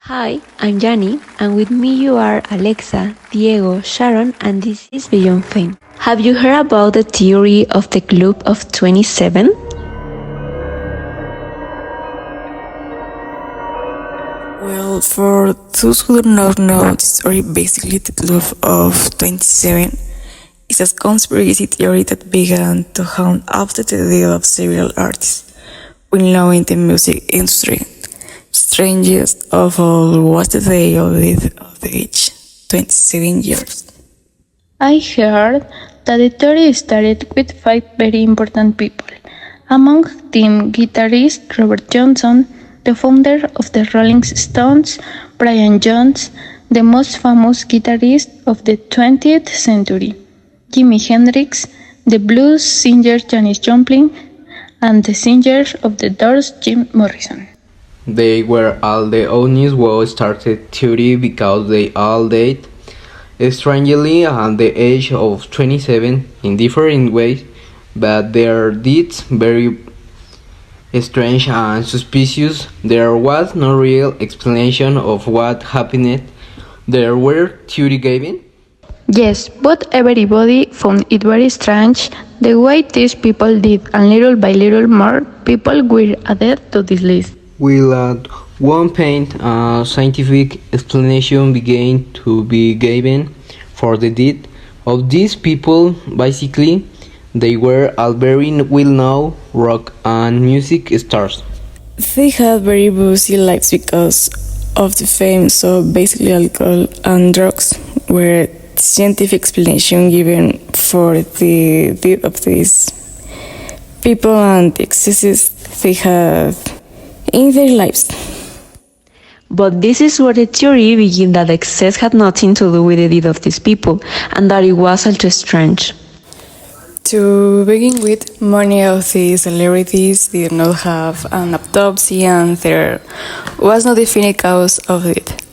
Hi, I'm Yanni, and with me you are Alexa, Diego, Sharon, and this is Beyond Fame. Have you heard about the theory of the Club of 27? Well, for those who do not know the story, basically the Club of 27 is a conspiracy theory that began to haunt after the death of several artists well known in the music industry. Strangest of all was the day of the age 27 years. I heard that the theory started with five very important people. Among them, guitarist Robert Johnson, the founder of the Rolling Stones, Brian Jones, the most famous guitarist of the 20th century, Jimi Hendrix, the blues singer Janis Joplin, and the singer of the Doors, Jim Morrison. They were all the owners who started theory because they all died strangely at the age of 27 in different ways, but their deeds very strange and suspicious. There was no real explanation of what happened. There were theory given. Yes, but everybody found it very strange the way these people did, and little by little more people were added to this list. Will at one point a scientific explanation began to be given for the deed of these people. Basically, they were all very well-known rock and music stars. They had very boozy lives because of the fame, so basically alcohol and drugs were the scientific explanation given for the death of these people and the excesses they had in their lives. But this is where the theory begins that excess had nothing to do with the deed of these people, and that it was ultra strange. To begin with, many of these celebrities did not have an autopsy and there was no definite cause of it.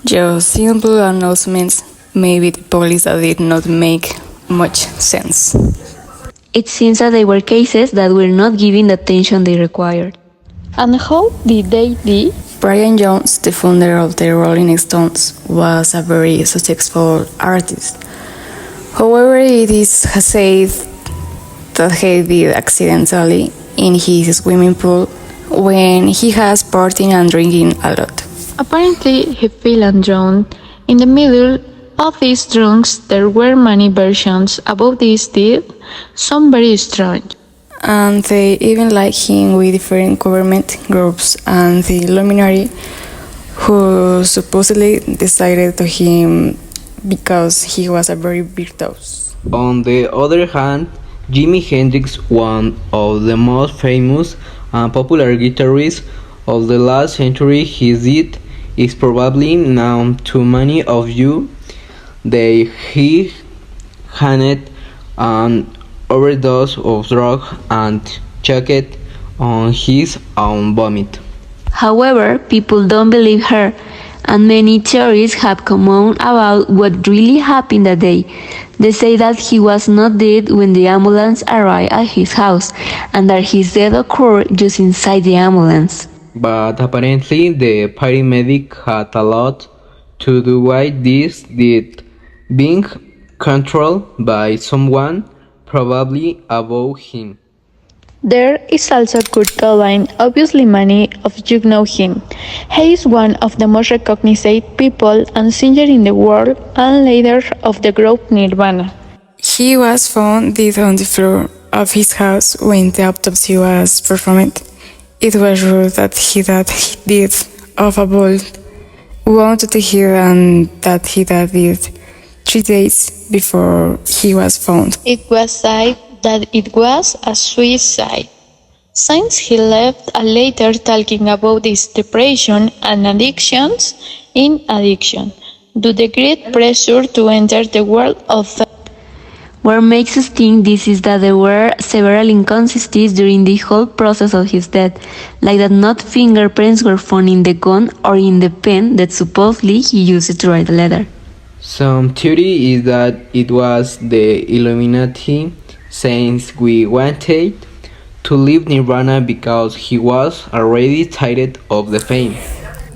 Just simple announcements, maybe the police that did not make much sense. It seems that they were cases that were not given the attention they required. And how did they do? Brian Jones, the founder of the Rolling Stones, was a very successful artist. However, it is said that he did accidentally in his swimming pool when he was partying and drinking a lot. Apparently, he fell and drowned. In the middle of these drunks, there were many versions about this deed, some very strange. And they even linked him with different government groups and the Illuminati, who supposedly decided to him because he was a very virtuoso. On the other hand, Jimi Hendrix, one of the most famous and popular guitarists of the last century, his death is probably known to many of you. He had an overdose of drugs and choked on his own vomit. However, people don't believe her, and many theories have come out about what really happened that day. They say that he was not dead when the ambulance arrived at his house, and that his death occurred just inside the ambulance. But apparently, the paramedic had a lot to do with this death being controlled by someone probably above him. There is also Kurt Cobain. Obviously many of you know him. He is one of the most recognized people and singer in the world and leader of the group Nirvana. He was found dead on the floor of his house when the autopsy was performed. It was ruled that he died of a bullet wound to the head and that he died 3 days before he was found. It was said that it was a suicide. Since he left a letter talking about his depression and addictions in addiction, due to the great pressure to enter the world of fame. What makes us think this is that there were several inconsistencies during the whole process of his death, like that not fingerprints were found in the gun or in the pen that supposedly he used to write the letter. Some theory is that it was the Illuminati, since we wanted to leave Nirvana because he was already tired of the fame.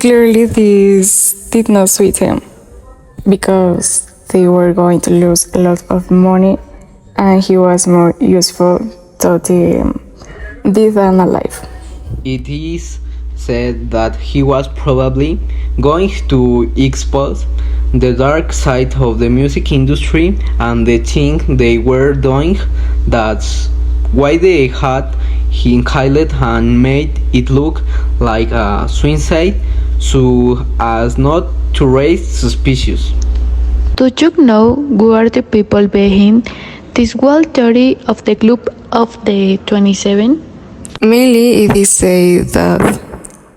clearly this did not suit him because they were going to lose a lot of money and he was more useful to the dead than alive. It is said that he was probably going to expose the dark side of the music industry and the thing they were doing. That's why they had him killed and made it look like a suicide so as not to raise suspicions. Do you know who are the people behind this wild theory of the Club of the 27? Mainly, it is said that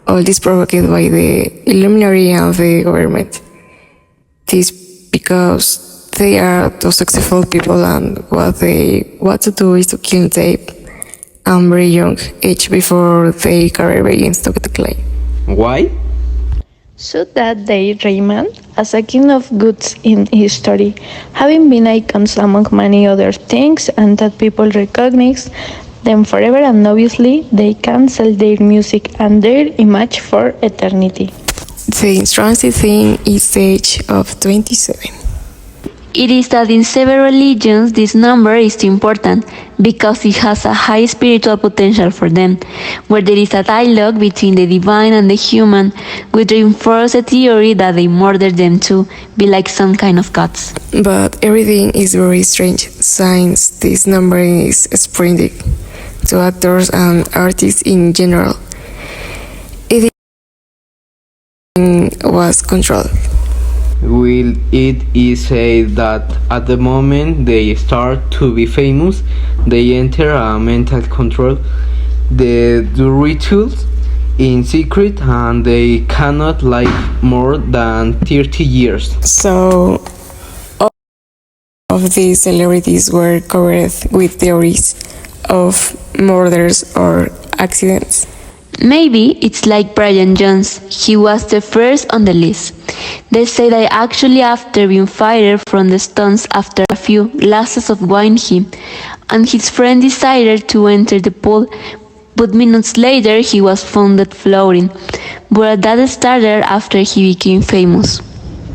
all this provoked by the Illuminati and the government. This because they are too successful people and what they want to do is to kill them at very young age before their career begins to decline. Why? So that they remain as a king of goods in history, having been icons among many other things, and that people recognize them forever, and obviously they can sell their music and their image for eternity. The interesting thing is the age of 27. It is that in several religions this number is important because it has a high spiritual potential for them, where there is a dialogue between the divine and the human, which reinforces a theory that they murdered them to be like some kind of gods. But everything is very strange since this number is spreading to actors and artists in general. It was controlled. Well, it is said that at the moment they start to be famous, they enter a mental control. They do rituals in secret and they cannot live more than 30 years. So, all of these celebrities were covered with theories of murders or accidents. Maybe it's like Brian Jones, he was the first on the list. They say that actually after being fired from the Stones after a few glasses of wine and his friend decided to enter the pool, but minutes later he was found dead floating. But that started after he became famous.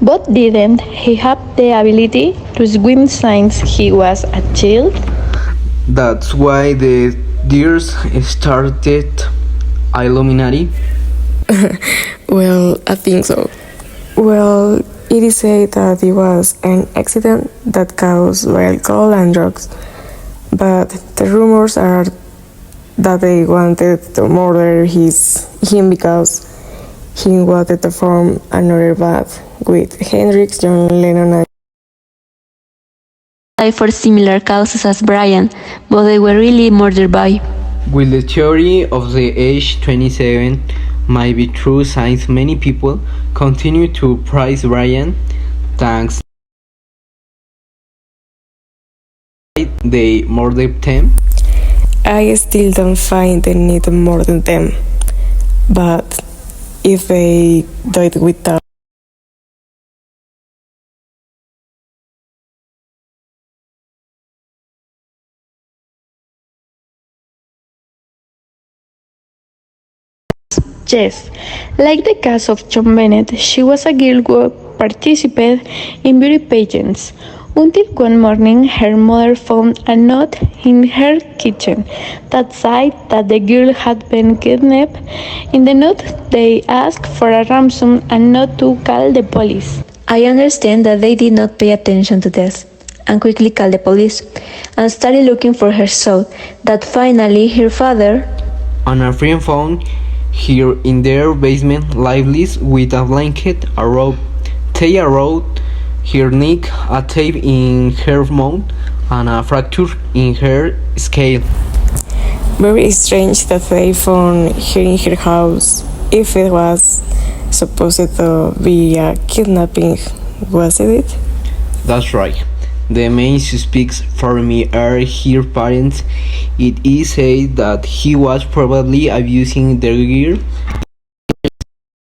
But didn't he have the ability to swim since he was a child? That's why the Deers started Illuminati. Well, I think so. Well, it is said that it was an accident that caused by alcohol and drugs, but the rumors are that they wanted to murder him because he wanted to form another band with Hendrix, John Lennon, and Died for similar causes as Brian, but they were really murdered by. While the theory of the age 27 might be true since many people continue to praise Brian, thanks they murdered him. I still don't find the need more than them. But if they died without Yes, like the case of John Bennett, she was a girl who participated in beauty pageants. Until one morning, her mother found a note in her kitchen that said that the girl had been kidnapped. In the note, they asked for a ransom and not to call the police. I understand that they did not pay attention to this and quickly called the police and started looking for her so that finally her father And a friend found her in their basement lifeless with a blanket, a rope, tie around her neck, a tape in her mouth, and a fracture in her skull. very strange that they found her in her house if it was supposed to be a kidnapping, wasn't it? That's right. The main suspects for me are her parents. It is said that he was probably abusing the girl.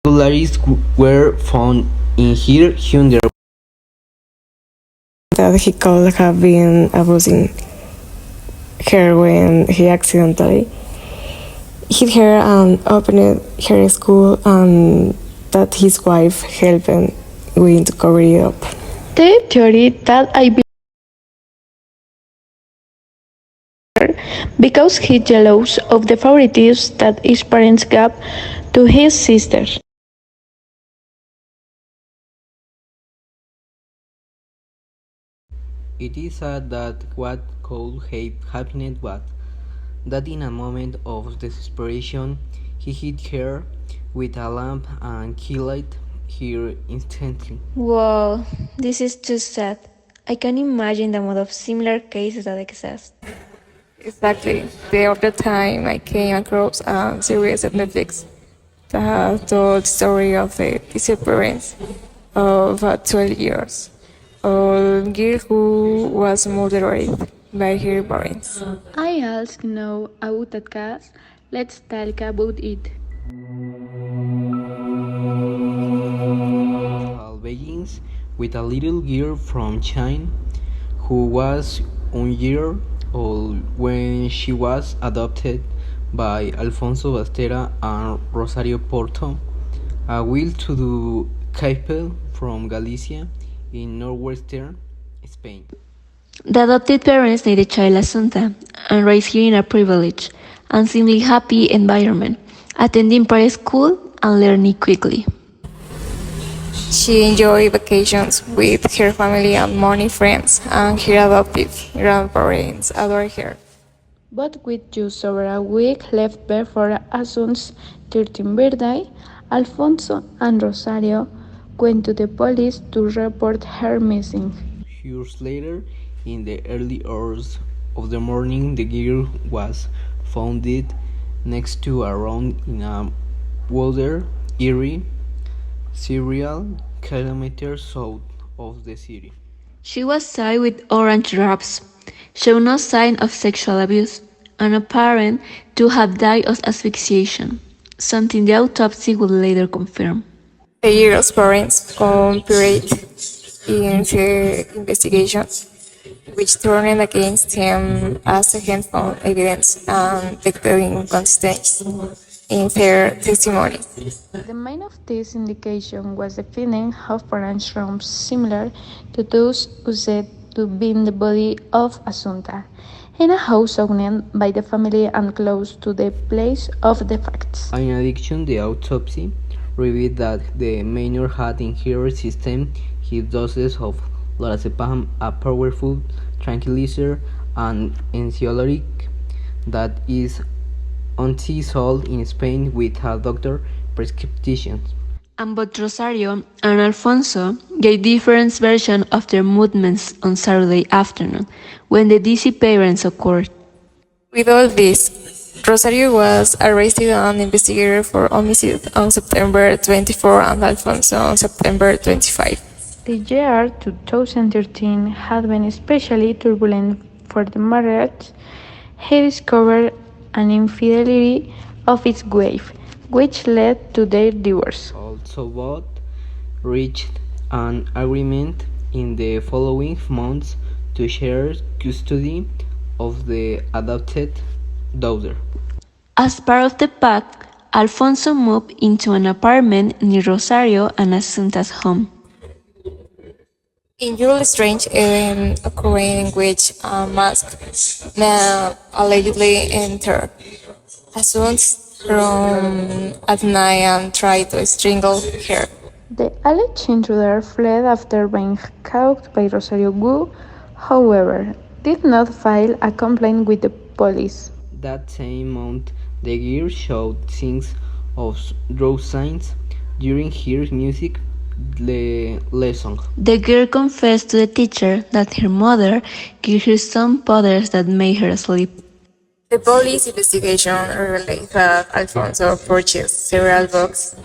Irregularities were found in her underwear. That he could have been abusing her when he accidentally hit her and opened her school and that his wife helped him with to cover it up. The theory that I believe because he jealous of the favoritism that his parents gave to his sister. It is said that what could have happened was that in a moment of desperation he hit her with a lamp and killed her instantly. Wow, this is too sad. I can imagine the amount of similar cases that exist. Exactly. The other time I came across a series of Netflix that told the story of the disappearance of a 12 years old girl who was murdered by her parents. I also know about that case. Let's talk about it. All begins with a little girl from China who was 1 year old when she was adopted by Alfonso Bastera and Rosario Porto, a well-to-do couple from Galicia in northwestern Spain. The adopted parents named the child Asunta and raised her in a privileged and seemingly happy environment, attending preschool and learning quickly. She enjoyed vacations with her family and many friends, and her adoptive grandparents adored her. But with just over a week left before Asun's 13th birthday, Alfonso and Rosario went to the police to report her missing. Years later, in the early hours of the morning, the girl was found dead next to a road in a wilder, eerie several kilometers south of the city. She was tied with orange wraps, showed no sign of sexual abuse, and apparent to have died of asphyxiation, something the autopsy would later confirm. The girl's parents cooperated in the investigation, which turned against him as again found evidence and detected inconsistencies in their testimony. The main of this indication was the finding of orange rooms similar to those who said to be in the body of Asunta, in a house owned by the family and close to the place of the facts. In addition, the autopsy revealed that the minor had in her system high doses of lorazepam, a powerful tranquilizer and anxiolytic that is only sold in Spain without doctor prescription. And both Rosario and Alfonso gave different versions of their movements on Saturday afternoon when the disappearance occurred. With all this, Rosario was arrested and investigated for homicide on September 24 and Alfonso on September 25. The year 2013 had been especially turbulent for the marriage. He discovered an infidelity of his wife, which led to their divorce. Also both reached an agreement in the following months to share custody of the adopted daughter. As part of the pact, Alfonso moved into an apartment near Rosario and Asunta's home. In July strange event occurring in which a masked man allegedly entered Asun's room at night and tried to strangle her. The alleged intruder fled after being caught by Rosario, who, however, did not file a complaint with the police. That same month, the girl showed signs of drug signs during her music lesson. The girl confessed to the teacher that her mother gave her some powders that made her sleep. The police investigation revealed that Alfonso purchased several boxes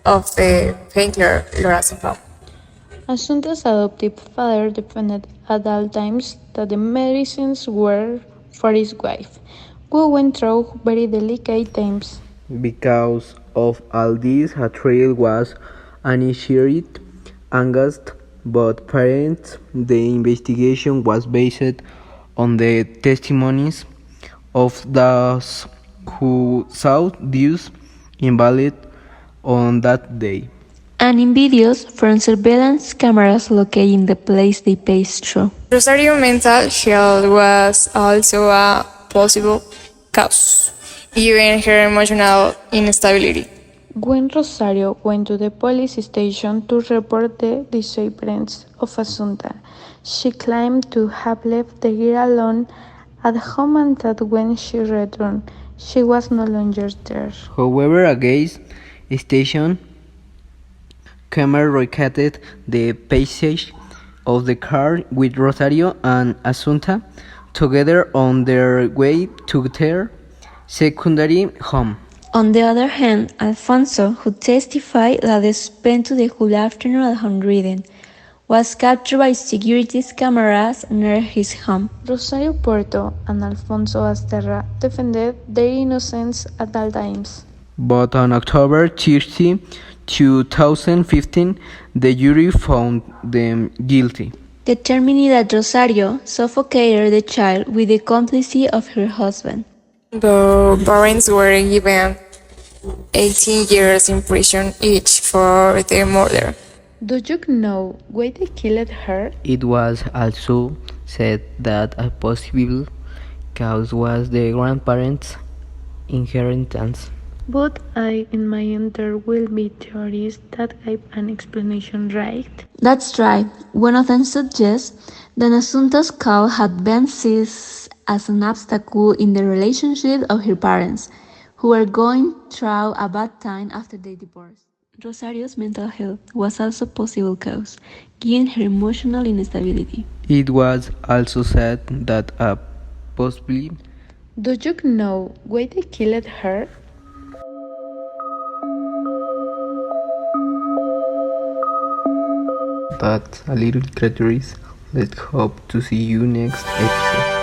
of the painkiller lorazepam. Asunta's adoptive father defended at all times that the medicines were for his wife, who went through very delicate times. Because of all this, a trial was initiated against both parents. The investigation was based on the testimonies of those who saw these invalid on that day. and in videos from surveillance cameras locating the place they passed through. Rosario mental health was also a possible cause, given her emotional instability. When Rosario went to the police station to report the disappearance of Asunta, she claimed to have left the girl alone at home and that when she returned, she was no longer there. However, a gas station camera recorded the passage of the car with Rosario and Asunta together on their way to their secondary home. On the other hand, Alfonso, who testified that they spent the whole afternoon at home reading, was captured by security cameras near his home. Rosario Puerto and Alfonso Asterra defended their innocence at all times. But on October 30, 2015, the jury found them guilty, Determining that Rosario suffocated the child with the complicity of her husband. The parents were given 18 years in prison each for the murder. Do you know why they killed her? It was also said that a possible cause was the grandparents' inheritance. But in my end, there will be theories that gave an explanation, right? That's right. One of them suggests that Asunta's call had been seen as an obstacle in the relationship of her parents, who were going through a bad time after their divorce. Rosario's mental health was also a possible cause, given her emotional instability. It was also said that a possibly Do you know why they killed her? That's a little treacherous. Let's hope to see you next episode.